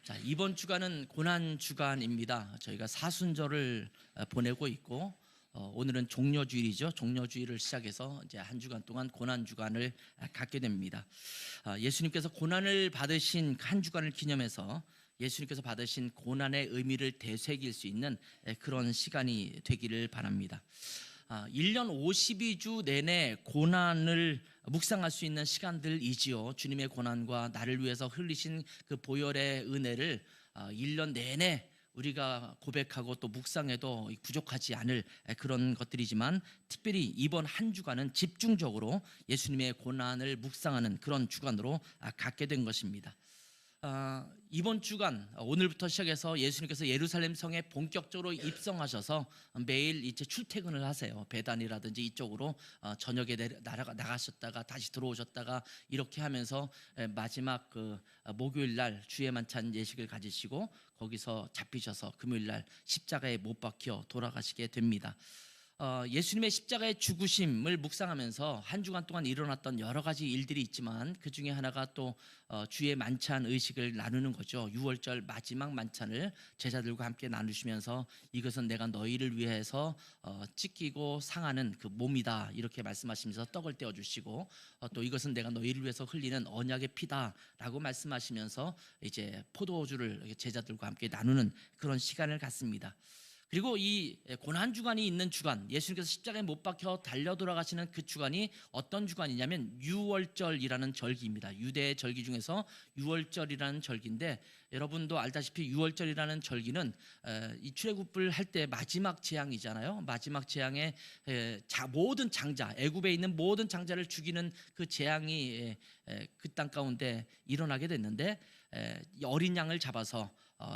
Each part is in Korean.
자, 이번 주간은 고난 주간입니다. 저희가 사순절을 보내고 있고 오늘은 종려주일이죠. 종려주일을 시작해서 이제 한 주간 동안 고난 주간을 갖게 됩니다. 예수님께서 고난을 받으신 한 주간을 기념해서 예수님께서 받으신 고난의 의미를 되새길 수 있는 그런 시간이 되기를 바랍니다. 1년 52주 내내 고난을 묵상할 수 있는 시간들이지요. 주님의 고난과 나를 위해서 흘리신 그 보혈의 은혜를 1년 내내 우리가 고백하고 또 묵상해도 부족하지 않을 그런 것들이지만, 특별히 이번 한 주간은 집중적으로 예수님의 고난을 묵상하는 그런 주간으로 갖게 된 것입니다. 이번 주간 오늘부터 시작해서 예수님께서 예루살렘 성에 본격적으로 입성하셔서 매일 이제 출퇴근을 하세요. 배단이라든지 이쪽으로 저녁에 나가셨다가 다시 들어오셨다가 이렇게 하면서 마지막 그 목요일 날 주의 만찬 예식을 가지시고 거기서 잡히셔서 금요일 날 십자가에 못 박혀 돌아가시게 됩니다. 예수님의 십자가의 죽으심을 묵상하면서 한 주간 동안 일어났던 여러 가지 일들이 있지만, 그 중에 하나가 또 주의 만찬 의식을 나누는 거죠. 6월절 마지막 만찬을 제자들과 함께 나누시면서 이것은 내가 너희를 위해서 찢기고 상하는 그 몸이다, 이렇게 말씀하시면서 떡을 떼어주시고, 또 이것은 내가 너희를 위해서 흘리는 언약의 피다라고 말씀하시면서 이제 포도주를 제자들과 함께 나누는 그런 시간을 갖습니다. 그리고 이 고난 주간이 있는 주간, 예수님께서 십자가에 못 박혀 달려 돌아가시는 그 주간이 어떤 주간이냐면 유월절이라는 절기입니다. 유대의 절기 중에서 유월절이라는 절기인데, 여러분도 알다시피 유월절이라는 절기는 이 출애굽을 할 때 마지막 재앙이잖아요. 마지막 재앙에 모든 장자, 애굽에 있는 모든 장자를 죽이는 그 재앙이 그 땅 가운데 일어나게 됐는데, 어린 양을 잡아서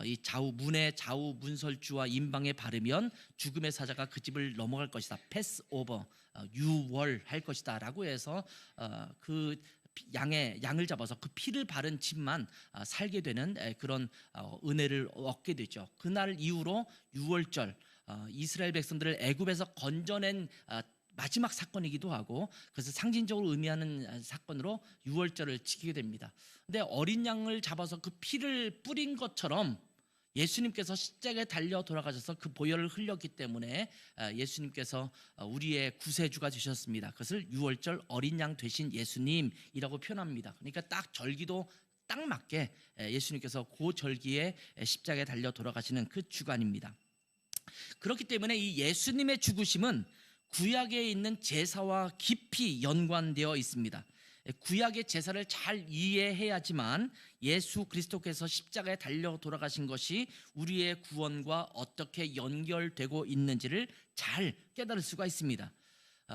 이 문의 좌우 문설주와 임방에 바르면 죽음의 사자가 그 집을 넘어갈 것이다. 패스오버, 유월할 것이다 라고 해서 그 양을 잡아서 그 피를 바른 집만 살게 되는 그런 은혜를 얻게 되죠. 그날 이후로 유월절, 이스라엘 백성들을 애굽에서 건져낸 마지막 사건이기도 하고, 그래서 상징적으로 의미하는 사건으로 유월절을 지키게 됩니다. 근데 어린 양을 잡아서 그 피를 뿌린 것처럼 예수님께서 십자가에 달려 돌아가셔서 그 보혈을 흘렸기 때문에 예수님께서 우리의 구세주가 되셨습니다. 그것을 유월절 어린 양 되신 예수님이라고 표현합니다. 그러니까 딱 절기도 딱 맞게 예수님께서 그 절기에 십자가에 달려 돌아가시는 그 주간입니다. 그렇기 때문에 이 예수님의 죽으심은 구약에 있는 제사와 깊이 연관되어 있습니다. 구약의 제사를 잘 이해해야지만 예수 그리스도께서 십자가에 달려 돌아가신 것이 우리의 구원과 어떻게 연결되고 있는지를 잘 깨달을 수가 있습니다.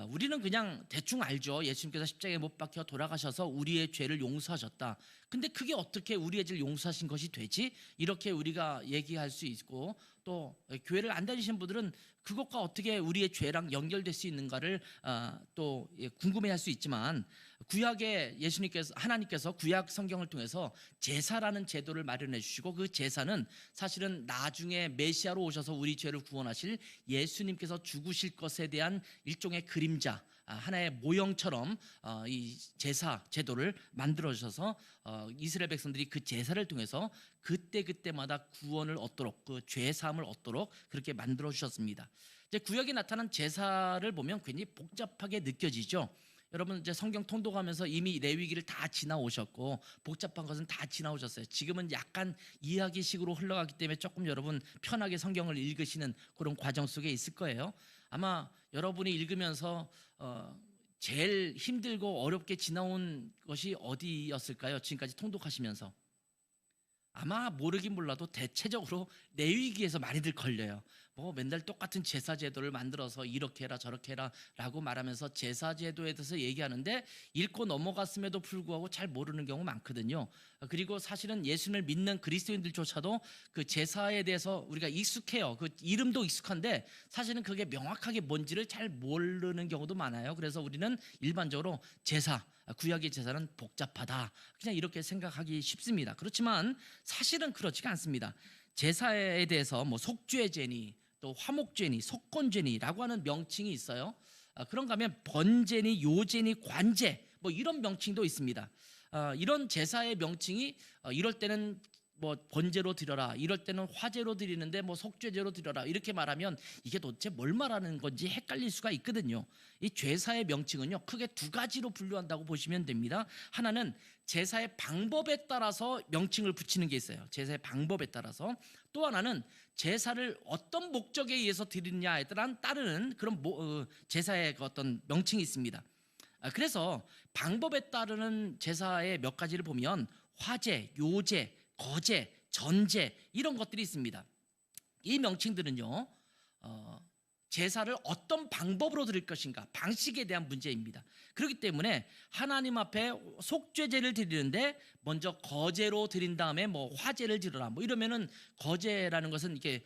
우리는 그냥 대충 알죠. 예수님께서 십자가에 못 박혀 돌아가셔서 우리의 죄를 용서하셨다. 근데 그게 어떻게 우리의 죄를 용서하신 것이 되지? 이렇게 우리가 얘기할 수 있고, 또 교회를 안 다니시는 분들은 그것과 어떻게 우리의 죄랑 연결될 수 있는가를 또 궁금해할 수 있지만, 구약에 하나님께서 구약 성경을 통해서 제사라는 제도를 마련해 주시고, 그 제사는 사실은 나중에 메시아로 오셔서 우리 죄를 구원하실 예수님께서 죽으실 것에 대한 일종의 그림자, 하나의 모형처럼 이 제사 제도를 만들어 주셔서 이스라엘 백성들이 그 제사를 통해서 그때마다 구원을 얻도록, 그 죄 사함을 얻도록 그렇게 만들어 주셨습니다. 이제 구약에 나타난 제사를 보면 굉장히 복잡하게 느껴지죠. 여러분 이제 성경 통독하면서 이미 레위기를 다 지나오셨고 복잡한 것은 다 지나오셨어요. 지금은 약간 이야기식으로 흘러가기 때문에 조금 여러분 편하게 성경을 읽으시는 그런 과정 속에 있을 거예요. 아마 여러분이 읽으면서 제일 힘들고 어렵게 지나온 것이 어디였을까요? 지금까지 통독하시면서 아마 모르긴 몰라도 대체적으로 레위기에서 많이들 걸려요. 뭐 맨날 똑같은 제사 제도를 만들어서 이렇게 해라 저렇게 해라 라고 말하면서 제사 제도에 대해서 얘기하는데 읽고 넘어갔음에도 불구하고 잘 모르는 경우 많거든요. 그리고 사실은 예수님을 믿는 그리스도인들조차도 그 제사에 대해서 우리가 익숙해요. 그 이름도 익숙한데 사실은 그게 명확하게 뭔지를 잘 모르는 경우도 많아요. 그래서 우리는 일반적으로 구약의 제사는 복잡하다, 그냥 이렇게 생각하기 쉽습니다. 그렇지만 사실은 그렇지가 않습니다. 제사에 대해서 뭐 속죄제니 또 화목제니 속건제니라고 하는 명칭이 있어요. 그런가 하면 번제니 요제니 관제, 뭐 이런 명칭도 있습니다. 이런 제사의 명칭이 이럴 때는 뭐 번제로 드려라, 이럴 때는 화제로 드리는데 뭐 속죄제로 드려라, 이렇게 말하면 이게 도대체 뭘 말하는 건지 헷갈릴 수가 있거든요. 이 제사의 명칭은요 크게 두 가지로 분류한다고 보시면 됩니다. 하나는 제사의 방법에 따라서 명칭을 붙이는 게 있어요. 제사의 방법에 따라서. 또 하나는 제사를 어떤 목적에 의해서 드리느냐에 따르는 그런 제사의 그 어떤 명칭이 있습니다. 그래서 방법에 따르는 제사의 몇 가지를 보면 화제, 요제, 거제, 전제, 이런 것들이 있습니다. 이 명칭들은요 제사를 어떤 방법으로 드릴 것인가, 방식에 대한 문제입니다. 그렇기 때문에 하나님 앞에 속죄제를 드리는데 먼저 거제로 드린 다음에 뭐 화제를 드려라 뭐 이러면은, 거제라는 것은 이렇게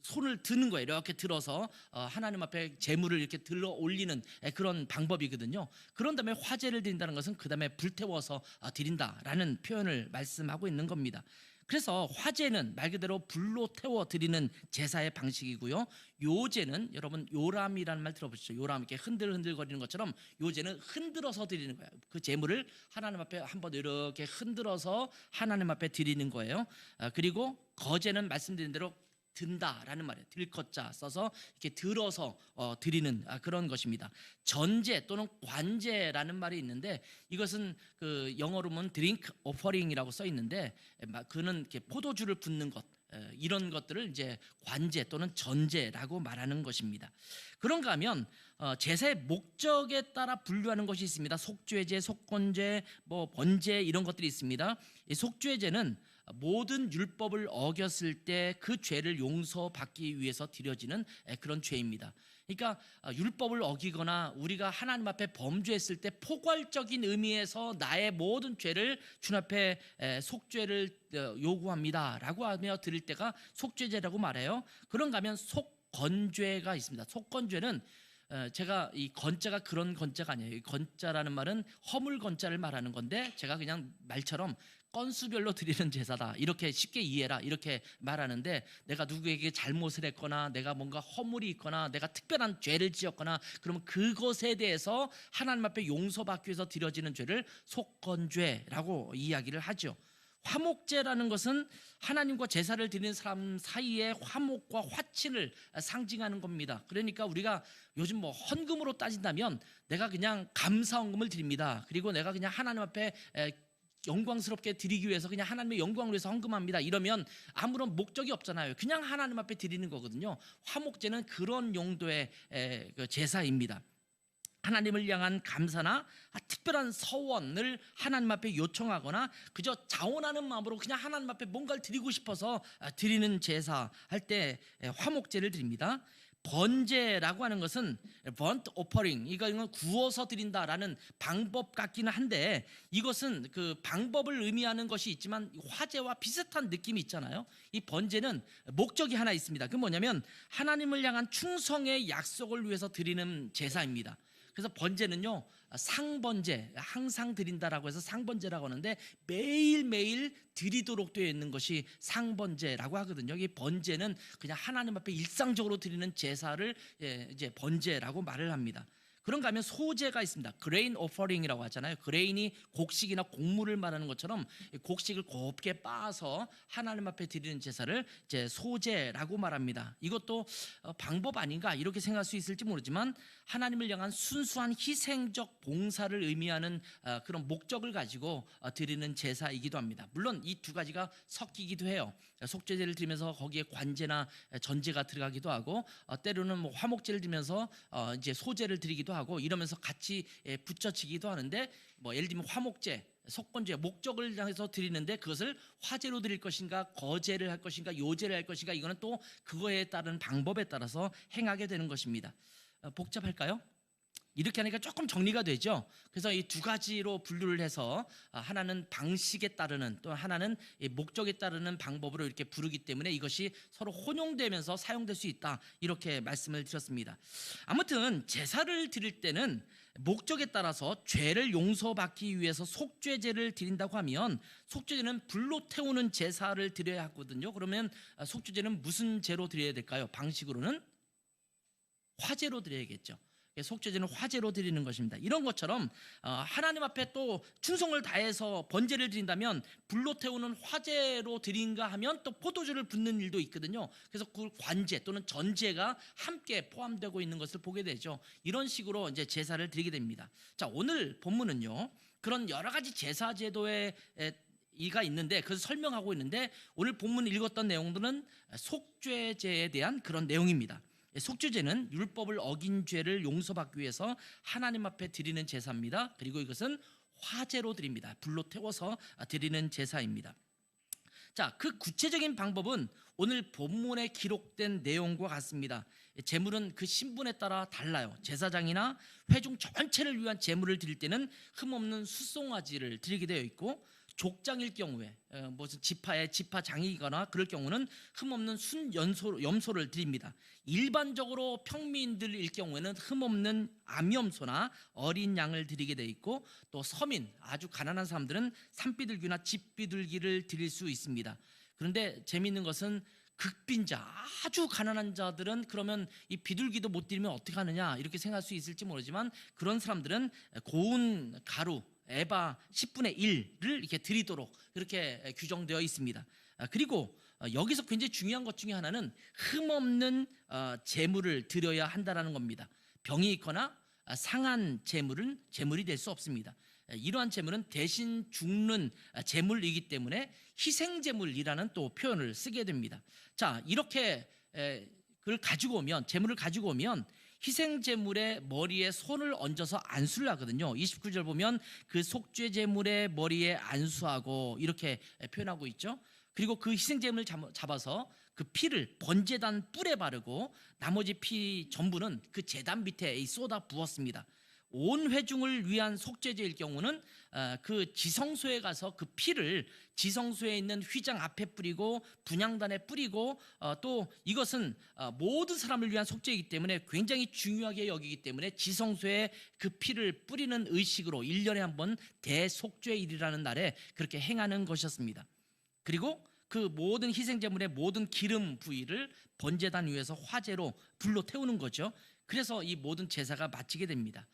손을 드는 거예요. 이렇게 들어서 하나님 앞에 제물을 이렇게 들어 올리는 그런 방법이거든요. 그런 다음에 화제를 드린다는 것은 그 다음에 불태워서 드린다라는 표현을 말씀하고 있는 겁니다. 그래서 화제는 말 그대로 불로 태워 드리는 제사의 방식이고요. 요제는 여러분 요람이라는 말 들어보시죠. 요람, 이렇게 흔들흔들거리는 것처럼 요제는 흔들어서 드리는 거예요. 그 제물을 하나님 앞에 한번 이렇게 흔들어서 하나님 앞에 드리는 거예요. 그리고 거제는 말씀드린 대로 든다라는 말이에요. 들것자 써서 이렇게 들어서 드리는 그런 것입니다. 전제 또는 관제라는 말이 있는데, 이것은 그 영어로 보면 드링크 오퍼링이라고 써 있는데, 그는 이렇게 포도주를 붓는 것, 이런 것들을 이제 관제 또는 전제라고 말하는 것입니다. 그런가 하면 제사의 목적에 따라 분류하는 것이 있습니다. 속죄제, 속건제, 뭐 번제, 이런 것들이 있습니다. 이 속죄제는 모든 율법을 어겼을 때 그 죄를 용서받기 위해서 드려지는 그런 죄입니다. 그러니까 율법을 어기거나 우리가 하나님 앞에 범죄했을 때 포괄적인 의미에서 나의 모든 죄를 주님 앞에 속죄를 요구합니다라고 하며 드릴 때가 속죄제라고 말해요. 그런가 하면 속건죄가 있습니다. 속건죄는 제가 이 건자가 그런 건자가 아니에요. 이 건자라는 말은 허물 건자를 말하는 건데, 제가 그냥 말처럼 건수별로 드리는 제사다, 이렇게 쉽게 이해라, 이렇게 말하는데, 내가 누구에게 잘못을 했거나 내가 뭔가 허물이 있거나 내가 특별한 죄를 지었거나 그러면 그것에 대해서 하나님 앞에 용서받기 위해서 드려지는 죄를 속건죄라고 이야기를 하죠. 화목제라는 것은 하나님과 제사를 드리는 사람 사이의 화목과 화친을 상징하는 겁니다. 그러니까 우리가 요즘 뭐 헌금으로 따진다면 내가 그냥 감사 헌금을 드립니다. 그리고 내가 그냥 하나님 앞에 영광스럽게 드리기 위해서 그냥 하나님의 영광을 위해서 헌금합니다, 이러면 아무런 목적이 없잖아요. 그냥 하나님 앞에 드리는 거거든요. 화목제는 그런 용도의 제사입니다. 하나님을 향한 감사나 특별한 서원을 하나님 앞에 요청하거나 그저 자원하는 마음으로 그냥 하나님 앞에 뭔가를 드리고 싶어서 드리는 제사 할 때 화목제를 드립니다. 번제라고 하는 것은 burnt offering, 이건 구워서 드린다라는 방법 같기는 한데, 이것은 그 방법을 의미하는 것이 있지만 화제와 비슷한 느낌이 있잖아요. 이 번제는 목적이 하나 있습니다. 그 뭐냐면 하나님을 향한 충성의 약속을 위해서 드리는 제사입니다. 그래서 번제는요 상번제, 항상 드린다라고 해서 상번제라고 하는데, 매일매일 드리도록 되어 있는 것이 상번제라고 하거든요. 이 번제는 그냥 하나님 앞에 일상적으로 드리는 제사를 이제 번제라고 말을 합니다. 그런가 하면 소제가 있습니다. 그레인 오퍼링이라고 하잖아요. 그레인이 곡식이나 곡물을 말하는 것처럼 곡식을 곱게 빻아서 하나님 앞에 드리는 제사를 이제 소제라고 말합니다. 이것도 방법 아닌가 이렇게 생각할 수 있을지 모르지만, 하나님을 향한 순수한 희생적 봉사를 의미하는 그런 목적을 가지고 드리는 제사이기도 합니다. 물론 이 두 가지가 섞이기도 해요. 속죄제를 드리면서 거기에 관제나 전제가 들어가기도 하고, 때로는 뭐 화목제를 드리면서 이제 소제를 드리기도 하고, 이러면서 같이 붙여지기도 하는데, 뭐 예를 들면 화목제, 속건제, 목적을 향해서 드리는데 그것을 화제로 드릴 것인가, 거제를 할 것인가, 요제를 할 것인가, 이거는 또 그거에 따른 방법에 따라서 행하게 되는 것입니다. 복잡할까요? 이렇게 하니까 조금 정리가 되죠. 그래서 이 두 가지로 분류를 해서 하나는 방식에 따르는, 또 하나는 목적에 따르는 방법으로 이렇게 부르기 때문에 이것이 서로 혼용되면서 사용될 수 있다, 이렇게 말씀을 드렸습니다. 아무튼 제사를 드릴 때는 목적에 따라서 죄를 용서받기 위해서 속죄제를 드린다고 하면, 속죄제는 불로 태우는 제사를 드려야 하거든요. 그러면 속죄제는 무슨 제로 드려야 될까요? 방식으로는 화제로 드려야겠죠. 속죄제는 화제로 드리는 것입니다. 이런 것처럼 하나님 앞에 또 충성을 다해서 번제를 드린다면 불로 태우는 화제로 드린가 하면 또 포도주를 붓는 일도 있거든요. 그래서 그 관제 또는 전제가 함께 포함되고 있는 것을 보게 되죠. 이런 식으로 이제 제사를 드리게 됩니다. 자, 오늘 본문은요, 그런 여러 가지 제사 제도에 이가 있는데 그래서 설명하고 있는데, 오늘 본문 읽었던 내용들은 속죄제에 대한 그런 내용입니다. 속죄제는 율법을 어긴 죄를 용서받기 위해서 하나님 앞에 드리는 제사입니다. 그리고 이것은 화제로 드립니다. 불로 태워서 드리는 제사입니다. 자, 그 구체적인 방법은 오늘 본문에 기록된 내용과 같습니다. 제물은 그 신분에 따라 달라요. 제사장이나 회중 전체를 위한 제물을 드릴 때는 흠없는 숫송아지를 드리게 되어 있고, 족장일 경우에 무슨 지파장이거나 그럴 경우는 흠없는 염소를 드립니다. 일반적으로 평민들일 경우에는 흠없는 암염소나 어린 양을 드리게 돼 있고, 또 서민 아주 가난한 사람들은 산비둘기나 집비둘기를 드릴 수 있습니다. 그런데 재미있는 것은 극빈자, 아주 가난한 자들은 그러면 이 비둘기도 못 드리면 어떻게 하느냐 이렇게 생각할 수 있을지 모르지만, 그런 사람들은 고운 가루 에바 10분의 1을 이렇게 드리도록 그렇게 규정되어 있습니다. 그리고 여기서 굉장히 중요한 것 중에 하나는 흠없는 제물을 드려야 한다라는 겁니다. 병이 있거나 상한 제물은 제물이 될 수 없습니다. 이러한 제물은 대신 죽는 제물이기 때문에 희생제물이라는 또 표현을 쓰게 됩니다. 자, 이렇게 그걸 가지고 오면, 제물을 가지고 오면 희생제물의 머리에 손을 얹어서 안수를 하거든요. 29절 보면 그 속죄제물의 머리에 안수하고 이렇게 표현하고 있죠. 그리고 그 희생제물을 잡아서 그 피를 번제단 뿔에 바르고 나머지 피 전부는 그 제단 밑에 쏟아 부었습니다. 온 회중을 위한 속죄제일 경우는 그 지성소에 가서 그 피를 지성소에 있는 휘장 앞에 뿌리고 분향단에 뿌리고, 또 이것은 모든 사람을 위한 속죄이기 때문에 굉장히 중요하게 여기기 때문에 지성소에 그 피를 뿌리는 의식으로 1년에 한 번 대속죄일이라는 날에 그렇게 행하는 것이었습니다. 그리고 그 모든 희생제물의 모든 기름 부위를 번제단 위에서 화제로 불로 태우는 거죠. 그래서 이 모든 제사가 마치게 됩니다.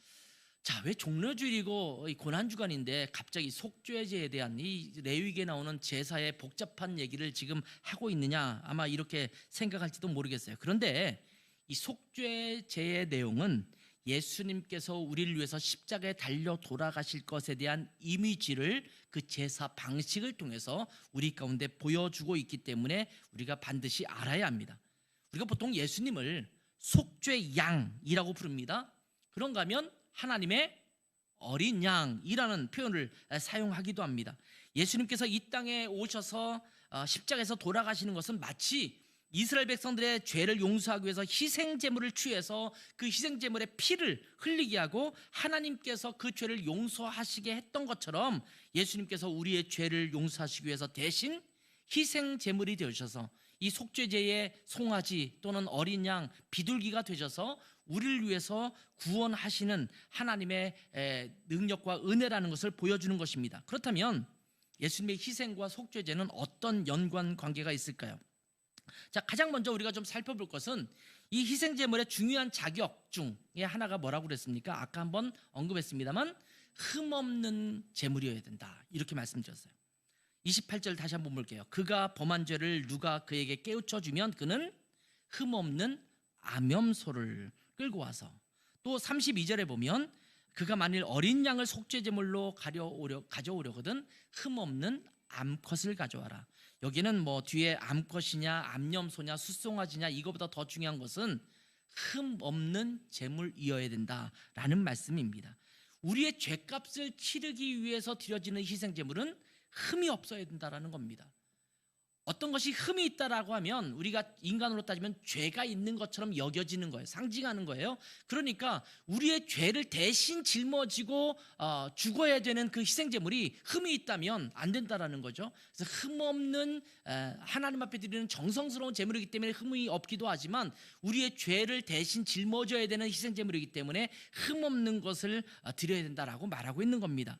자, 왜 종려주일이고 고난주간인데 갑자기 속죄제에 대한 이 레위기에 나오는 제사의 복잡한 얘기를 지금 하고 있느냐, 아마 이렇게 생각할지도 모르겠어요. 그런데 이 속죄제의 내용은 예수님께서 우리를 위해서 십자가에 달려 돌아가실 것에 대한 이미지를 그 제사 방식을 통해서 우리 가운데 보여주고 있기 때문에 우리가 반드시 알아야 합니다. 우리가 보통 예수님을 속죄양이라고 부릅니다. 그런가 하면 하나님의 어린 양이라는 표현을 사용하기도 합니다. 예수님께서 이 땅에 오셔서 십자가에서 돌아가시는 것은 마치 이스라엘 백성들의 죄를 용서하기 위해서 희생제물을 취해서 그 희생제물의 피를 흘리게 하고 하나님께서 그 죄를 용서하시게 했던 것처럼, 예수님께서 우리의 죄를 용서하시기 위해서 대신 희생제물이 되셔서 이 속죄제의 송아지 또는 어린 양 비둘기가 되셔서 우리를 위해서 구원하시는 하나님의 능력과 은혜라는 것을 보여주는 것입니다. 그렇다면 예수님의 희생과 속죄제는 어떤 연관 관계가 있을까요? 자, 가장 먼저 우리가 좀 살펴볼 것은 이 희생제물의 중요한 자격 중에 하나가 뭐라고 그랬습니까? 아까 한번 언급했습니다만 흠없는 제물이어야 된다, 이렇게 말씀드렸어요. 28절 다시 한번 볼게요. 그가 범한 죄를 누가 그에게 깨우쳐 주면 그는 흠없는 암염소를 끌고 와서, 또 32절에 보면 그가 만일 어린 양을 속죄제물로 가져오려거든 흠없는 암컷을 가져와라. 여기는 뭐 뒤에 암컷이냐 암염소냐 숫송아지냐 이거보다 더 중요한 것은 흠없는 제물이어야 된다라는 말씀입니다. 우리의 죄값을 치르기 위해서 드려지는 희생제물은 흠이 없어야 된다라는 겁니다. 어떤 것이 흠이 있다라고 하면 우리가 인간으로 따지면 죄가 있는 것처럼 여겨지는 거예요. 상징하는 거예요. 그러니까 우리의 죄를 대신 짊어지고 죽어야 되는 그 희생제물이 흠이 있다면 안 된다라는 거죠. 그래서 흠없는 하나님 앞에 드리는 정성스러운 제물이기 때문에 흠이 없기도 하지만 우리의 죄를 대신 짊어져야 되는 희생제물이기 때문에 흠없는 것을 드려야 된다라고 말하고 있는 겁니다.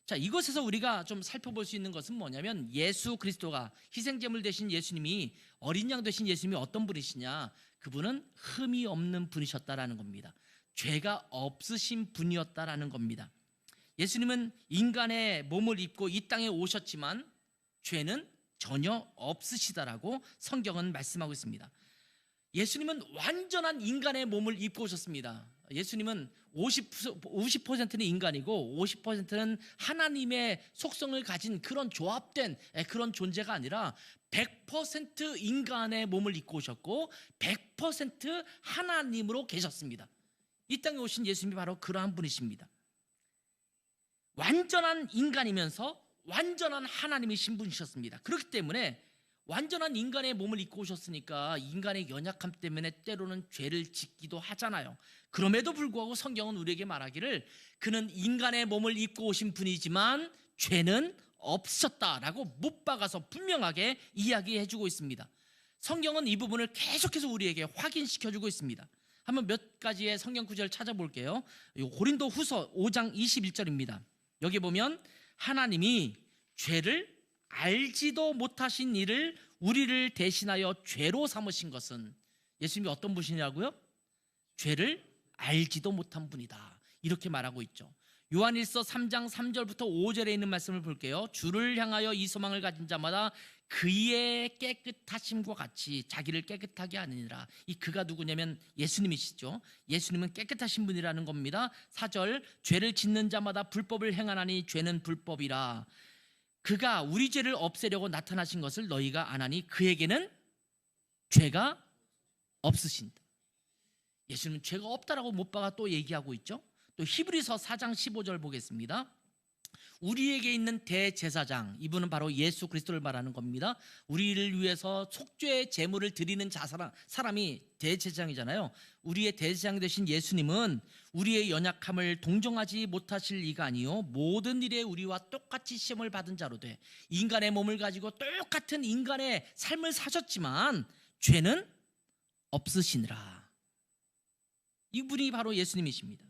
자, 이것에서 우리가 좀 살펴볼 수 있는 것은 뭐냐면, 예수 그리스도가 희생제물 되신 예수님이, 어린 양 되신 예수님이 어떤 분이시냐? 그분은 흠이 없는 분이셨다라는 겁니다. 죄가 없으신 분이었다라는 겁니다. 예수님은 인간의 몸을 입고 이 땅에 오셨지만 죄는 전혀 없으시다라고 성경은 말씀하고 있습니다. 예수님은 완전한 인간의 몸을 입고 오셨습니다. 예수님은 50%는 인간이고 50%는 하나님의 속성을 가진 그런 조합된 그런 존재가 아니라 100% 인간의 몸을 입고 오셨고 100% 하나님으로 계셨습니다. 이 땅에 오신 예수님이 바로 그러한 분이십니다. 완전한 인간이면서 완전한 하나님이신 분이셨습니다. 그렇기 때문에 완전한 인간의 몸을 입고 오셨으니까 인간의 연약함 때문에 때로는 죄를 짓기도 하잖아요. 그럼에도 불구하고 성경은 우리에게 말하기를 그는 인간의 몸을 입고 오신 분이지만 죄는 없었다라고 못 박아서 분명하게 이야기해주고 있습니다. 성경은 이 부분을 계속해서 우리에게 확인시켜주고 있습니다. 한번 몇 가지의 성경 구절을 찾아볼게요. 고린도 후서 5장 21절입니다. 여기 보면 하나님이 죄를 알지도 못하신 이를 우리를 대신하여 죄로 삼으신 것은, 예수님이 어떤 분이라고요? 죄를 알지도 못한 분이다, 이렇게 말하고 있죠. 요한일서 3장 3절부터 5절에 있는 말씀을 볼게요. 주를 향하여 이 소망을 가진 자마다 그의 깨끗하심과 같이 자기를 깨끗하게 하느니라. 이 그가 누구냐면 예수님이시죠. 예수님은 깨끗하신 분이라는 겁니다. 4절, 죄를 짓는 자마다 불법을 행하나니 죄는 불법이라. 그가 우리 죄를 없애려고 나타나신 것을 너희가 아나니 그에게는 죄가 없으신다. 예수님은 죄가 없다라고 못 박아 또 얘기하고 있죠. 또 히브리서 4장 15절 보겠습니다. 우리에게 있는 대제사장, 이분은 바로 예수 그리스도를 말하는 겁니다. 우리를 위해서 속죄의 제물을 드리는 사람이 대제사장이잖아요. 우리의 대제사장이 되신 예수님은 우리의 연약함을 동정하지 못하실 이가 아니요 모든 일에 우리와 똑같이 시험을 받은 자로 돼 인간의 몸을 가지고 똑같은 인간의 삶을 사셨지만 죄는 없으시니라. 이분이 바로 예수님이십니다.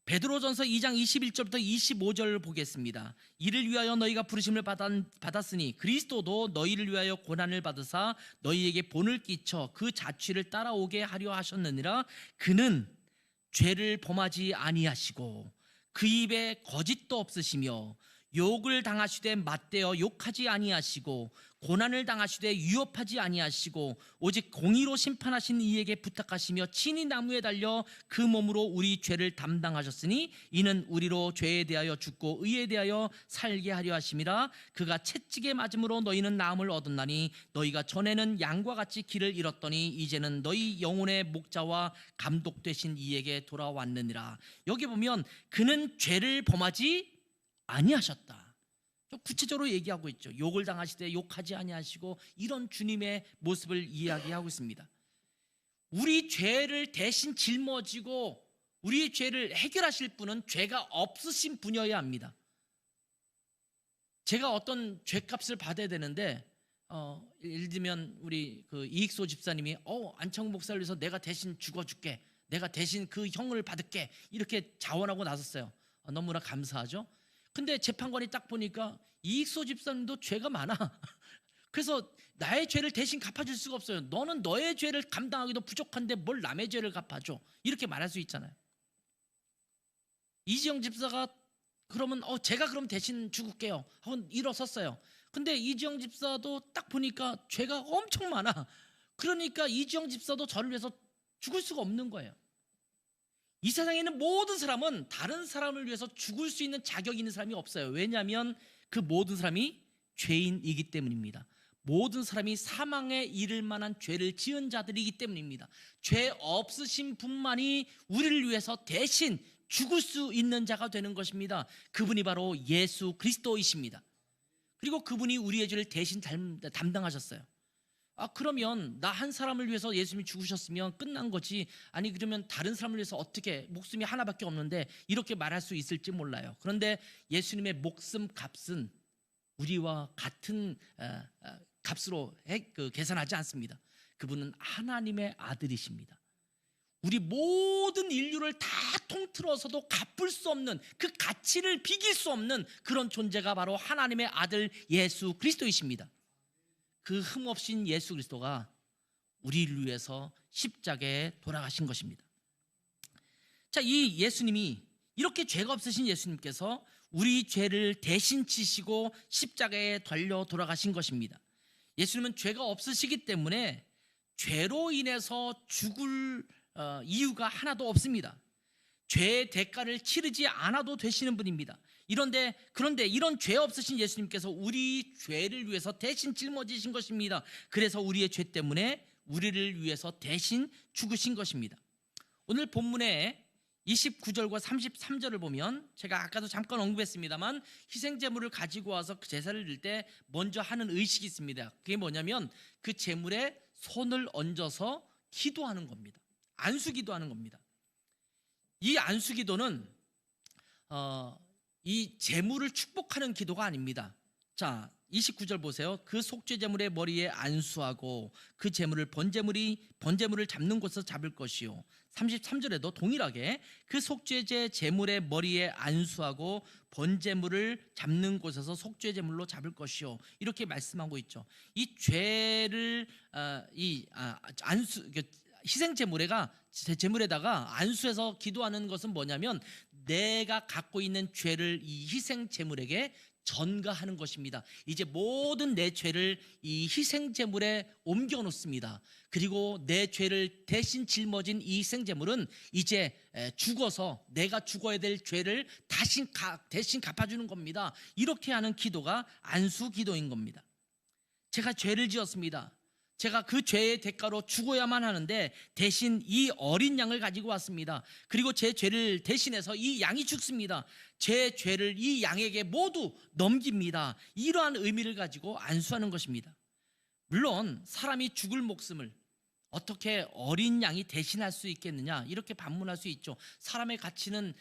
베드로전서 2장 21절부터 25절을 보겠습니다. 이를 위하여 너희가 부르심을 받았으니 그리스도도 너희를 위하여 고난을 받으사 너희에게 본을 끼쳐 그 자취를 따라오게 하려 하셨느니라. 그는 죄를 범하지 아니하시고 그 입에 거짓도 없으시며 욕을 당하시되 맞대어 욕하지 아니하시고 고난을 당하시되 위협하지 아니하시고 오직 공의로 심판하신 이에게 부탁하시며 친히 나무에 달려 그 몸으로 우리 죄를 담당하셨으니 이는 우리로 죄에 대하여 죽고 의에 대하여 살게 하려 하심이라. 그가 채찍에 맞음으로 너희는 나음을 얻었나니 너희가 전에는 양과 같이 길을 잃었더니 이제는 너희 영혼의 목자와 감독 되신 이에게 돌아왔느니라. 여기 보면 그는 죄를 범하지 아니하셨다. 좀 구체적으로 얘기하고 있죠. 욕을 당하시되 욕하지 아니하시고 이런 주님의 모습을 이야기하고 있습니다. 우리 죄를 대신 짊어지고 우리의 죄를 해결하실 분은 죄가 없으신 분이어야 합니다. 제가 어떤 죄값을 받아야 되는데 예를 들면 우리 그 이익소 집사님이 안창 목사를 위해서 내가 대신 죽어줄게, 내가 대신 그 형을 받을게, 이렇게 자원하고 나섰어요. 너무나 감사하죠. 근데 재판관이 딱 보니까 이익소 집사님도 죄가 많아. 그래서 나의 죄를 대신 갚아줄 수가 없어요. 너는 너의 죄를 감당하기도 부족한데 뭘 남의 죄를 갚아줘, 이렇게 말할 수 있잖아요. 이지영 집사가 그러면 제가 그럼 대신 죽을게요 하고 일어섰어요. 근데 이지영 집사도 딱 보니까 죄가 엄청 많아. 그러니까 이지영 집사도 저를 위해서 죽을 수가 없는 거예요. 이 세상에 있는 모든 사람은 다른 사람을 위해서 죽을 수 있는 자격이 있는 사람이 없어요. 왜냐하면 그 모든 사람이 죄인이기 때문입니다. 모든 사람이 사망에 이를 만한 죄를 지은 자들이기 때문입니다. 죄 없으신 분만이 우리를 위해서 대신 죽을 수 있는 자가 되는 것입니다. 그분이 바로 예수 그리스도이십니다. 그리고 그분이 우리의 죄를 대신 담당하셨어요. 그러면 나 한 사람을 위해서 예수님이 죽으셨으면 끝난 거지, 아니 그러면 다른 사람을 위해서 어떻게, 목숨이 하나밖에 없는데, 이렇게 말할 수 있을지 몰라요. 그런데 예수님의 목숨 값은 우리와 같은 값으로 계산하지 않습니다. 그분은 하나님의 아들이십니다. 우리 모든 인류를 다 통틀어서도 갚을 수 없는, 그 가치를 비길 수 없는 그런 존재가 바로 하나님의 아들 예수 그리스도이십니다. 그 흠없인 예수 그리스도가 우리를 위해서 십자가에 돌아가신 것입니다. 자, 이 예수님이 이렇게 죄가 없으신 예수님께서 우리 죄를 대신 지시고 십자가에 달려 돌아가신 것입니다. 예수님은 죄가 없으시기 때문에 죄로 인해서 죽을 이유가 하나도 없습니다. 죄의 대가를 치르지 않아도 되시는 분입니다. 그런데 이런 죄 없으신 예수님께서 우리 죄를 위해서 대신 짊어지신 것입니다. 그래서 우리의 죄 때문에 우리를 위해서 대신 죽으신 것입니다. 오늘 본문에 29절과 33절을 보면 제가 아까도 잠깐 언급했습니다만 희생제물을 가지고 와서 그 제사를 드릴 때 먼저 하는 의식이 있습니다. 그게 뭐냐면 그 제물에 손을 얹어서 기도하는 겁니다. 안수기도하는 겁니다. 이 안수기도는 이 제물을 축복하는 기도가 아닙니다. 자, 29절 보세요. 그 속죄제물의 머리에 안수하고 그 제물을 번제물을 잡는 곳에서 잡을 것이요. 33절에도 동일하게 그 속죄제 제물의 머리에 안수하고 번제물을 잡는 곳에서 속죄제물로 잡을 것이요. 이렇게 말씀하고 있죠. 이 죄를 제물에다가 안수해서 기도하는 것은 뭐냐면 내가 갖고 있는 죄를 이 희생제물에게 전가하는 것입니다. 이제 모든 내 죄를 이 희생제물에 옮겨 놓습니다. 그리고 내 죄를 대신 짊어진 이 희생제물은 이제 죽어서 내가 죽어야 될 죄를 대신 갚아주는 겁니다. 이렇게 하는 기도가 안수기도인 겁니다. 제가 죄를 지었습니다. 제가 그 죄의 대가로 죽어야만 하는데 대신 이 어린 양을 가지고 왔습니다. 그리고 제 죄를 대신해서 이 양이 죽습니다. 제 죄를 이 양에게 모두 넘깁니다. 이러한 의미를 가지고 안수하는 것입니다. 물론 사람이 죽을 목숨을 어떻게 어린 양이 대신할 수 있겠느냐, 이렇게 반문할 수 있죠. 사람의 가치는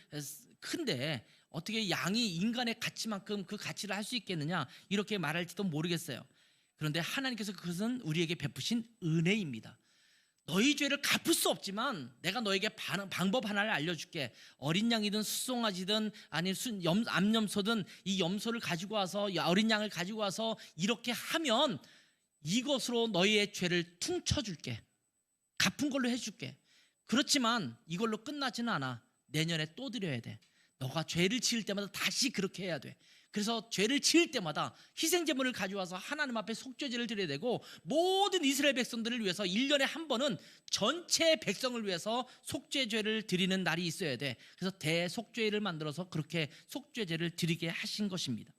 큰데 어떻게 양이 인간의 가치만큼 그 가치를 할 수 있겠느냐, 이렇게 말할지도 모르겠어요. 그런데 하나님께서 그것은 우리에게 베푸신 은혜입니다. 너희 죄를 갚을 수 없지만 내가 너에게 방법 하나를 알려줄게. 어린 양이든 수송아지든 아니면 암염소든 이 염소를 가지고 와서 어린 양을 가지고 와서 이렇게 하면 이것으로 너희의 죄를 퉁쳐줄게. 갚은 걸로 해줄게. 그렇지만 이걸로 끝나지는 않아. 내년에 또 드려야 돼. 너가 죄를 지을 때마다 다시 그렇게 해야 돼. 그래서 죄를 지을 때마다 희생제물을 가져와서 하나님 앞에 속죄제를 드려야 되고, 모든 이스라엘 백성들을 위해서 1년에 한 번은 전체 백성을 위해서 속죄제를 드리는 날이 있어야 돼. 그래서 대속죄를 만들어서 그렇게 속죄제를 드리게 하신 것입니다.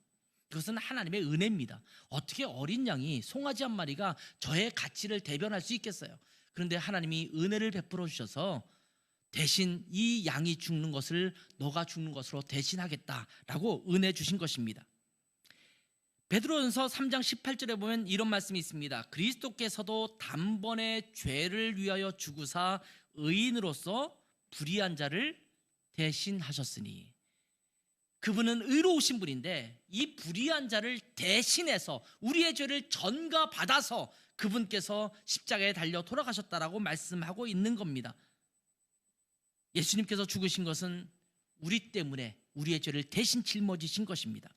그것은 하나님의 은혜입니다. 어떻게 어린 양이, 송아지 한 마리가 저의 가치를 대변할 수 있겠어요? 그런데 하나님이 은혜를 베풀어 주셔서 대신 이 양이 죽는 것을 너가 죽는 것으로 대신하겠다라고 은혜 주신 것입니다. 베드로전서 3장 18절에 보면 이런 말씀이 있습니다. 그리스도께서도 단번에 죄를 위하여 죽으사 의인으로서 불의한 자를 대신하셨으니, 그분은 의로우신 분인데 이 불의한 자를 대신해서 우리의 죄를 전가받아서 그분께서 십자가에 달려 돌아가셨다라고 말씀하고 있는 겁니다. 예수님께서 죽으신 것은 우리 때문에 우리의 죄를 대신 짊어지신 것입니다.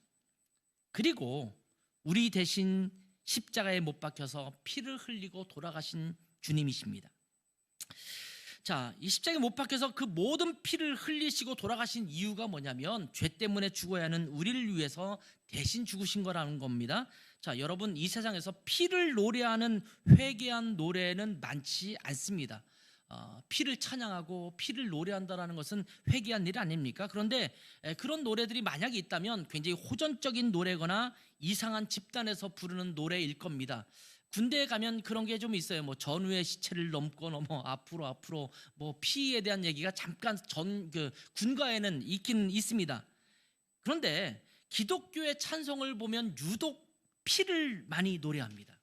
그리고 우리 대신 십자가에 못 박혀서 피를 흘리고 돌아가신 주님이십니다. 자, 이 십자가에 못 박혀서 그 모든 피를 흘리시고 돌아가신 이유가 뭐냐면 죄 때문에 죽어야 하는 우리를 위해서 대신 죽으신 거라는 겁니다. 자, 여러분, 이 세상에서 피를 노래하는 회개한 노래는 많지 않습니다. 피를 찬양하고 피를 노래한다는 것은 회개한 일 아닙니까? 그런데 그런 노래들이 만약에 있다면 굉장히 호전적인 노래거나 이상한 집단에서 부르는 노래일 겁니다. 군대에 가면 그런 게 좀 있어요. 뭐 전우의 시체를 넘고 넘어 앞으로 뭐 피에 대한 얘기가 잠깐 군가에는 있긴 있습니다. 그런데 기독교의 찬송을 보면 유독 피를 많이 노래합니다.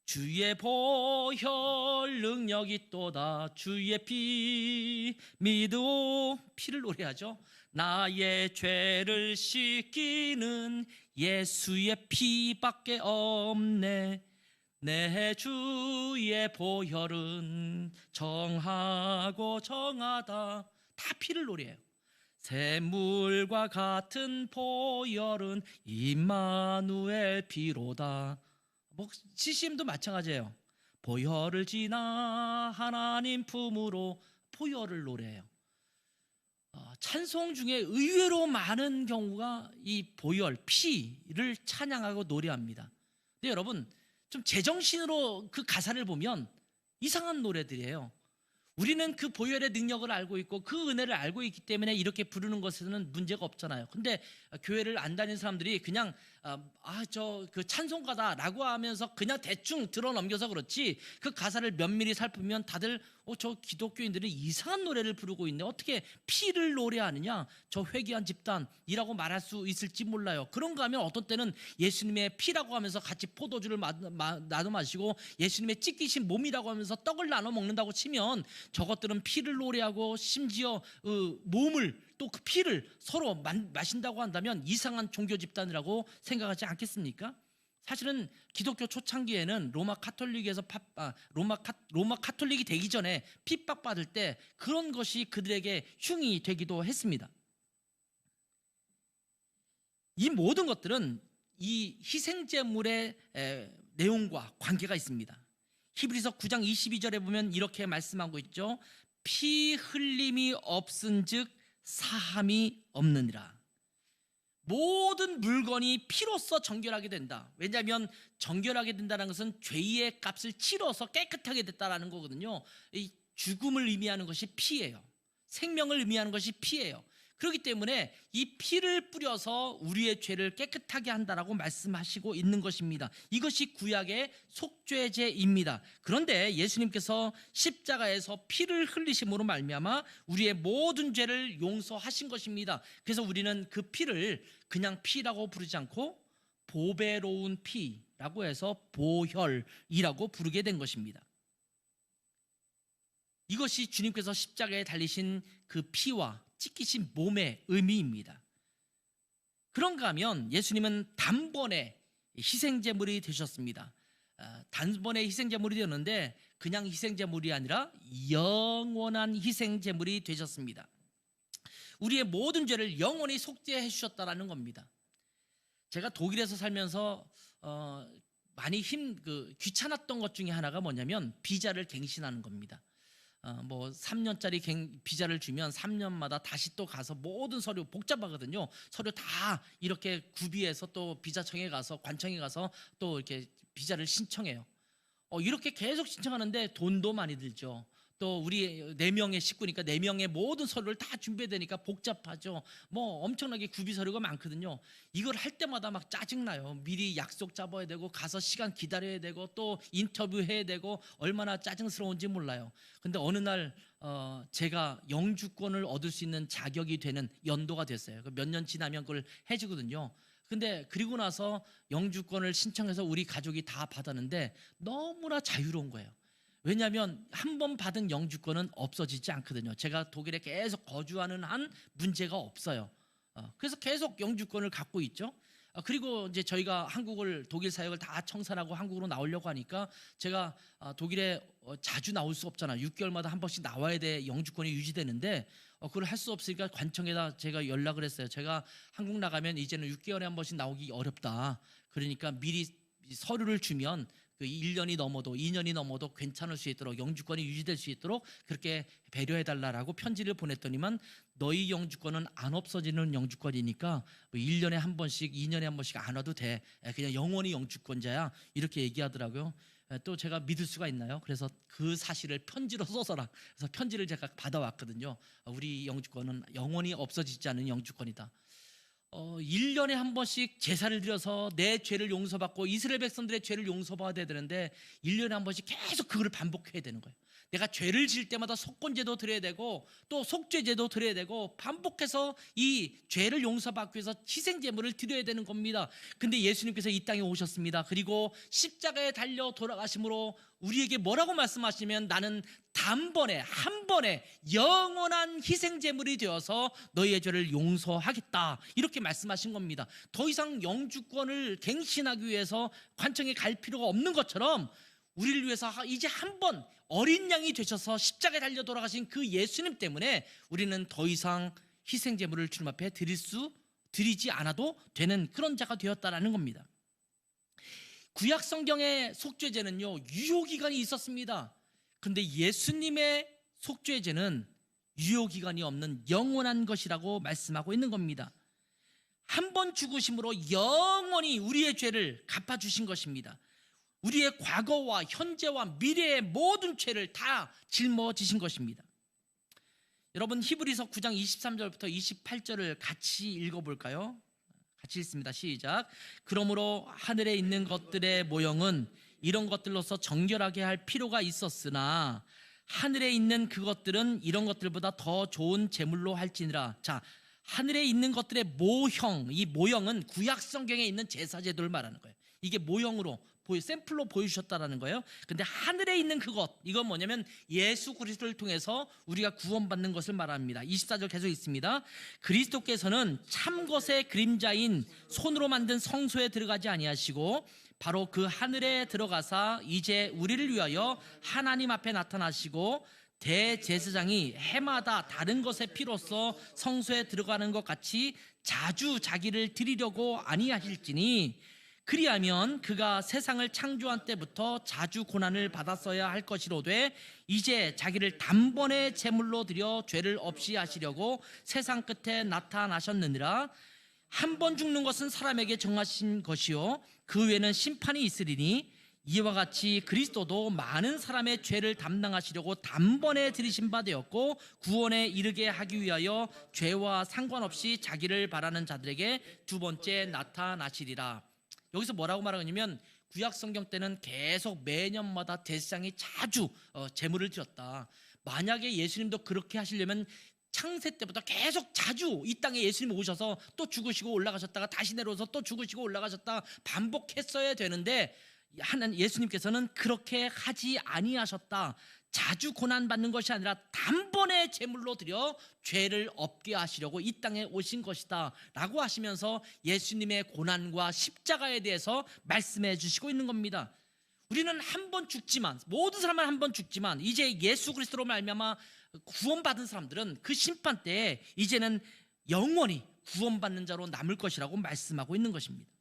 주의 보혈 능력이 있도다, 주의 피 믿어, 피를 노래하죠. 나의 죄를 씻기는 예수의 피밖에 없네. 내 주의 보혈은 정하고 정하다. 다 피를 노래해요. 샘물과 같은 보혈은 임마누엘 피로다. CCM도 마찬가지예요. 보혈을 지나 하나님 품으로, 보혈을 노래해요. 찬송 중에 의외로 많은 경우가 이 보혈, 피를 찬양하고 노래합니다. 근데 여러분, 좀 제정신으로 그 가사를 보면 이상한 노래들이에요. 우리는 그 보혈의 능력을 알고 있고 그 은혜를 알고 있기 때문에 이렇게 부르는 것에는 문제가 없잖아요. 근데 교회를 안 다니는 사람들이 그냥 저 그 찬송가다라고 하면서 그냥 대충 들어 넘겨서 그렇지, 그 가사를 면밀히 살피면 다들 저 기독교인들은 이상한 노래를 부르고 있네, 어떻게 피를 노래하느냐, 저 회개한 집단이라고 말할 수 있을지 몰라요. 그런가 하면 어떤 때는 예수님의 피라고 하면서 같이 포도주를 나눠 마시고 예수님의 찢기신 몸이라고 하면서 떡을 나눠 먹는다고 치면 저것들은 피를 노래하고 심지어 몸을, 또 그 피를 서로 마신다고 한다면 이상한 종교 집단이라고 생각하지 않겠습니까? 사실은 기독교 초창기에는 로마 카톨릭이 되기 전에 핍박받을 때 그런 것이 그들에게 흉이 되기도 했습니다. 이 모든 것들은 이 희생제물의 내용과 관계가 있습니다. 히브리서 9장 22절에 보면 이렇게 말씀하고 있죠. 피 흘림이 없은즉 사함이 없느니라. 모든 물건이 피로써 정결하게 된다. 왜냐하면 정결하게 된다는 것은 죄의 값을 치러서 깨끗하게 됐다라는 거거든요. 이 죽음을 의미하는 것이 피예요. 생명을 의미하는 것이 피예요. 그렇기 때문에 이 피를 뿌려서 우리의 죄를 깨끗하게 한다라고 말씀하시고 있는 것입니다. 이것이 구약의 속죄제입니다. 그런데 예수님께서 십자가에서 피를 흘리심으로 말미암아 우리의 모든 죄를 용서하신 것입니다. 그래서 우리는 그 피를 그냥 피라고 부르지 않고 보배로운 피라고 해서 보혈이라고 부르게 된 것입니다. 이것이 주님께서 십자가에 달리신 그 피와 찢기신 몸의 의미입니다. 그런가 하면 예수님은 단번에 희생제물이 되셨습니다. 단번에 희생제물이 되었는데 그냥 희생제물이 아니라 영원한 희생제물이 되셨습니다. 우리의 모든 죄를 영원히 속죄해 주셨다는 겁니다. 제가 독일에서 살면서 많이 귀찮았던 것 중에 하나가 뭐냐면 비자를 갱신하는 겁니다. 3년짜리 비자를 주면 3년마다 다시 또 가서 모든 서류 복잡하거든요. 서류 다 이렇게 구비해서 또 비자청에 가서, 관청에 가서 또 이렇게 비자를 신청해요. 이렇게 계속 신청하는데 돈도 많이 들죠. 또 우리 4명의 식구니까 4명의 모든 서류를 다 준비해야 되니까 복잡하죠. 엄청나게 구비 서류가 많거든요. 이걸 할 때마다 막 짜증나요. 미리 약속 잡아야 되고 가서 시간 기다려야 되고 또 인터뷰해야 되고 얼마나 짜증스러운지 몰라요. 근데 어느 날 제가 영주권을 얻을 수 있는 자격이 되는 연도가 됐어요. 몇 년 지나면 그걸 해주거든요. 근데 그리고 나서 영주권을 신청해서 우리 가족이 다 받았는데 너무나 자유로운 거예요. 왜냐하면 한 번 받은 영주권은 없어지지 않거든요. 제가 독일에 계속 거주하는 한 문제가 없어요. 그래서 계속 영주권을 갖고 있죠. 그리고 이제 저희가 독일 사역을 다 청산하고 한국으로 나오려고 하니까 제가 독일에 자주 나올 수 없잖아요. 6개월마다 한 번씩 나와야 돼 영주권이 유지되는데 그걸 할 수 없으니까 관청에다 제가 연락을 했어요. 제가 한국 나가면 이제는 6개월에 한 번씩 나오기 어렵다. 그러니까 미리 서류를 주면 그 1년이 넘어도 2년이 넘어도 괜찮을 수 있도록, 영주권이 유지될 수 있도록 그렇게 배려해달라고 편지를 보냈더니만 너희 영주권은 안 없어지는 영주권이니까 1년에 한 번씩 2년에 한 번씩 안 와도 돼, 그냥 영원히 영주권자야, 이렇게 얘기하더라고요. 또 제가 믿을 수가 있나요? 그래서 그 사실을 편지로 써서라, 그래서 편지를 제가 받아왔거든요. 우리 영주권은 영원히 없어지지 않는 영주권이다. 1년에 한 번씩 제사를 드려서 내 죄를 용서받고 이스라엘 백성들의 죄를 용서받아야 되는데 1년에 한 번씩 계속 그거를 반복해야 되는 거예요. 내가 죄를 지을 때마다 속건제도 드려야 되고 또 속죄제도 드려야 되고 반복해서 이 죄를 용서받기 위해서 희생제물을 드려야 되는 겁니다. 근데 예수님께서 이 땅에 오셨습니다. 그리고 십자가에 달려 돌아가심으로 우리에게 뭐라고 말씀하시면 나는 단번에 한 번에 영원한 희생제물이 되어서 너희의 죄를 용서하겠다, 이렇게 말씀하신 겁니다. 더 이상 영주권을 갱신하기 위해서 관청에 갈 필요가 없는 것처럼 우리를 위해서 이제 한 번 어린 양이 되셔서 십자가에 달려 돌아가신 그 예수님 때문에 우리는 더 이상 희생제물을 주님 앞에 드리지 않아도 되는 그런 자가 되었다라는 겁니다. 구약 성경의 속죄제는요 유효기간이 있었습니다. 근데 예수님의 속죄제는 유효기간이 없는 영원한 것이라고 말씀하고 있는 겁니다. 한 번 죽으심으로 영원히 우리의 죄를 갚아주신 것입니다. 우리의 과거와 현재와 미래의 모든 죄를 다 짊어지신 것입니다. 여러분, 히브리서 9장 23절부터 28절을 같이 읽어볼까요? 같이 읽습니다. 시작. 그러므로 하늘에 있는 것들의 모형은 이런 것들로서 정결하게 할 필요가 있었으나 하늘에 있는 그것들은 이런 것들보다 더 좋은 제물로 할지니라. 자, 하늘에 있는 것들의 모형, 이 모형은 구약 성경에 있는 제사 제도를 말하는 거예요. 이게 모형으로 샘플로 보여주셨다라는 거예요. 근데 하늘에 있는 그것, 이건 뭐냐면 예수 그리스도를 통해서 우리가 구원받는 것을 말합니다. 24절 계속 있습니다. 그리스도께서는 참것의 그림자인 손으로 만든 성소에 들어가지 아니하시고 바로 그 하늘에 들어가사 이제 우리를 위하여 하나님 앞에 나타나시고 대제사장이 해마다 다른 것의 피로써 성소에 들어가는 것 같이 자주 자기를 드리려고 아니하실지니 그리하면 그가 세상을 창조한 때부터 자주 고난을 받았어야 할 것이로되 이제 자기를 단번에 제물로 드려 죄를 없이 하시려고 세상 끝에 나타나셨느니라. 한 번 죽는 것은 사람에게 정하신 것이요 그 외에는 심판이 있으리니 이와 같이 그리스도도 많은 사람의 죄를 담당하시려고 단번에 들이신 바 되었고 구원에 이르게 하기 위하여 죄와 상관없이 자기를 바라는 자들에게 두 번째 나타나시리라. 여기서 뭐라고 말하냐면 구약 성경 때는 계속 매년마다 제사장이 자주 제물을 드렸다. 만약에 예수님도 그렇게 하시려면 창세 때부터 계속 자주 이 땅에 예수님이 오셔서 또 죽으시고 올라가셨다가 다시 내려오셔서 또 죽으시고 올라가셨다가 반복했어야 되는데 예수님께서는 그렇게 하지 아니하셨다. 자주 고난받는 것이 아니라 단번에 제물로 드려 죄를 없게 하시려고 이 땅에 오신 것이다 라고 하시면서 예수님의 고난과 십자가에 대해서 말씀해 주시고 있는 겁니다. 우리는 한 번 죽지만, 모든 사람은 한 번 죽지만 이제 예수 그리스도로 말미암아 구원받은 사람들은 그 심판 때에 이제는 영원히 구원받는 자로 남을 것이라고 말씀하고 있는 것입니다.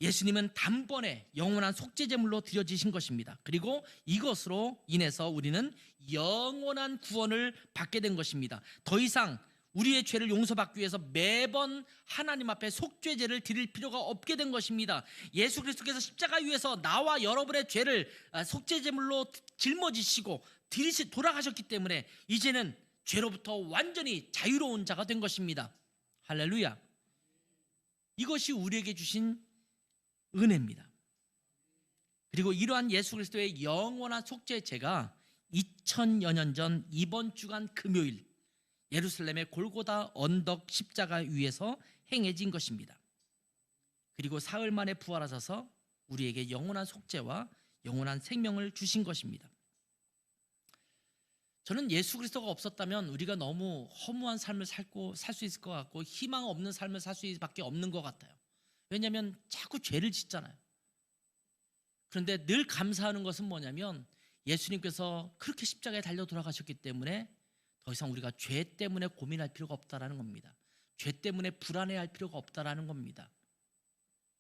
예수님은 단번에 영원한 속죄제물로 드려지신 것입니다. 그리고 이것으로 인해서 우리는 영원한 구원을 받게 된 것입니다. 더 이상 우리의 죄를 용서받기 위해서 매번 하나님 앞에 속죄제를 드릴 필요가 없게 된 것입니다. 예수 그리스도께서 십자가 위에서 나와 여러분의 죄를 속죄제물로 짊어지시고 돌아가셨기 때문에 이제는 죄로부터 완전히 자유로운 자가 된 것입니다. 할렐루야. 이것이 우리에게 주신 은혜입니다. 그리고 이러한 예수 그리스도의 영원한 속죄제가 2000여 년 전 이번 주간 금요일 예루살렘의 골고다 언덕 십자가 위에서 행해진 것입니다. 그리고 사흘 만에 부활하셔서 우리에게 영원한 속죄와 영원한 생명을 주신 것입니다. 저는 예수 그리스도가 없었다면 우리가 너무 허무한 삶을 살 수 있을 것 같고 희망 없는 삶을 살 수밖에 없는 것 같아요. 왜냐하면 자꾸 죄를 짓잖아요. 그런데 늘 감사하는 것은 뭐냐면 예수님께서 그렇게 십자가에 달려 돌아가셨기 때문에 더 이상 우리가 죄 때문에 고민할 필요가 없다라는 겁니다. 죄 때문에 불안해할 필요가 없다라는 겁니다.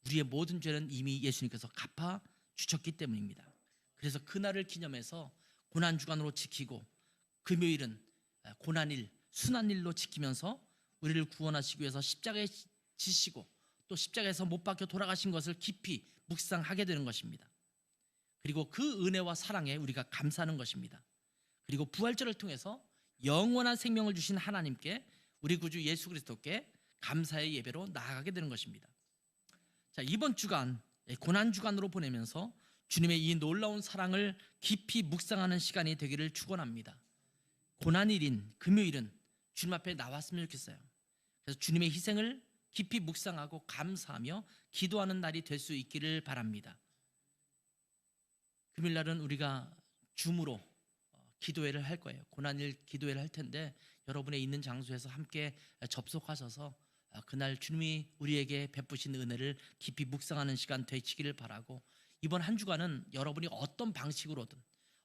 우리의 모든 죄는 이미 예수님께서 갚아 주셨기 때문입니다. 그래서 그날을 기념해서 고난주간으로 지키고 금요일은 고난일, 순환일로 지키면서 우리를 구원하시기 위해서 십자가에 지시고 또 십자가에서 못 박혀 돌아가신 것을 깊이 묵상하게 되는 것입니다. 그리고 그 은혜와 사랑에 우리가 감사하는 것입니다. 그리고 부활절을 통해서 영원한 생명을 주신 하나님께 우리 구주 예수 그리스도께 감사의 예배로 나아가게 되는 것입니다. 자, 이번 주간 고난주간으로 보내면서 주님의 이 놀라운 사랑을 깊이 묵상하는 시간이 되기를 축원합니다. 고난일인 금요일은 주님 앞에 나왔으면 좋겠어요. 그래서 주님의 희생을 깊이 묵상하고 감사하며 기도하는 날이 될 수 있기를 바랍니다. 금요일날은 우리가 줌으로 기도회를 할 거예요. 고난일 기도회를 할 텐데 여러분의 있는 장소에서 함께 접속하셔서 그날 주님이 우리에게 베푸신 은혜를 깊이 묵상하는 시간 되시기를 바라고, 이번 한 주간은 여러분이 어떤 방식으로든,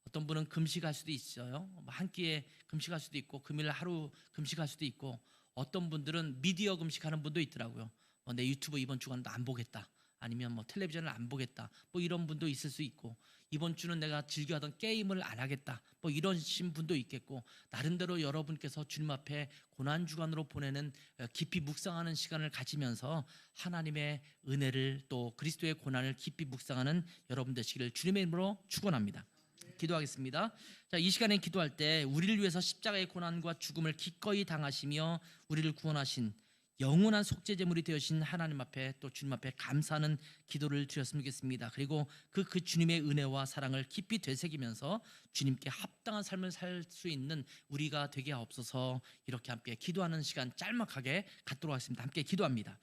어떤 분은 금식할 수도 있어요. 한 끼에 금식할 수도 있고 금요일 하루 금식할 수도 있고, 어떤 분들은 미디어 금식하는 분도 있더라고요. 내 유튜브 이번 주간도 안 보겠다, 아니면 텔레비전을 안 보겠다, 이런 분도 있을 수 있고, 이번 주는 내가 즐겨하던 게임을 안 하겠다, 뭐 이러신 분도 있겠고, 나름대로 여러분께서 주님 앞에 고난주간으로 보내는 깊이 묵상하는 시간을 가지면서 하나님의 은혜를 또 그리스도의 고난을 깊이 묵상하는 여러분 되시기를 주님의 이름으로 축원합니다. 기도하겠습니다. 자, 이 시간에 기도할 때 우리를 위해서 십자가의 고난과 죽음을 기꺼이 당하시며 우리를 구원하신 영원한 속죄 제물이 되어신 하나님 앞에 또 주님 앞에 감사하는 기도를 드렸으면 좋겠습니다. 그리고 그 주님의 은혜와 사랑을 깊이 되새기면서 주님께 합당한 삶을 살 수 있는 우리가 되게 하옵소서. 이렇게 함께 기도하는 시간 짤막하게 갖도록 하겠습니다. 함께 기도합니다.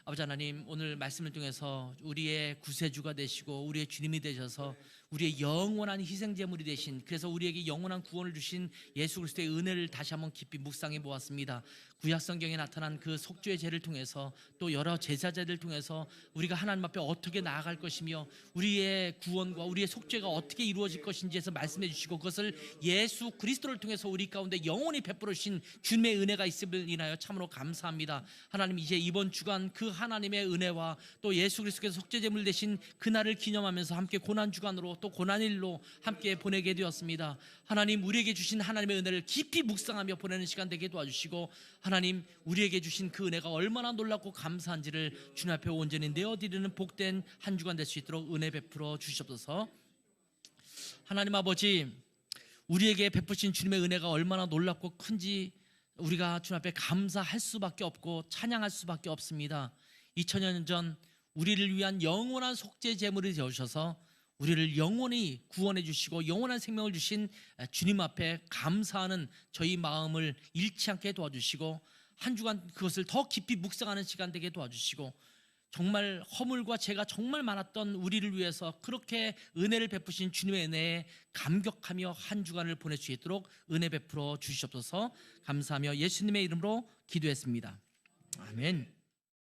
아버지 하나님, 오늘 말씀을 통해서 우리의 구세주가 되시고 우리의 주님이 되셔서 우리의 영원한 희생 제물이 되신, 그래서 우리에게 영원한 구원을 주신 예수 그리스도의 은혜를 다시 한번 깊이 묵상해 보았습니다. 구약 성경에 나타난 그 속죄의 제를 통해서 또 여러 제사제를 통해서 우리가 하나님 앞에 어떻게 나아갈 것이며 우리의 구원과 우리의 속죄가 어떻게 이루어질 것인지에서 말씀해 주시고, 그것을 예수 그리스도를 통해서 우리 가운데 영원히 베풀어 주신 주님의 은혜가 있음을 인하여 참으로 감사합니다. 하나님, 이제 이번 주간 그 하나님의 은혜와 또 예수 그리스도께서 속죄 제물 되신 그날을 기념하면서 함께 고난 주간으로 또 고난일로 함께 보내게 되었습니다. 하나님, 우리에게 주신 하나님의 은혜를 깊이 묵상하며 보내는 시간 되게 도와주시고, 하나님, 우리에게 주신 그 은혜가 얼마나 놀랍고 감사한지를 주님 앞에 온전히 내어드리는 복된 한 주간 될 수 있도록 은혜 베풀어 주시옵소서. 하나님 아버지, 우리에게 베푸신 주님의 은혜가 얼마나 놀랍고 큰지 우리가 주님 앞에 감사할 수밖에 없고 찬양할 수밖에 없습니다. 2000년 전 우리를 위한 영원한 속죄 제물이 되어주셔서 우리를 영원히 구원해 주시고 영원한 생명을 주신 주님 앞에 감사하는 저희 마음을 잃지 않게 도와주시고, 한 주간 그것을 더 깊이 묵상하는 시간 되게 도와주시고, 정말 허물과 죄가 정말 많았던 우리를 위해서 그렇게 은혜를 베푸신 주님의 은혜에 감격하며 한 주간을 보낼 수 있도록 은혜 베풀어 주시옵소서. 감사하며 예수님의 이름으로 기도했습니다. 아멘.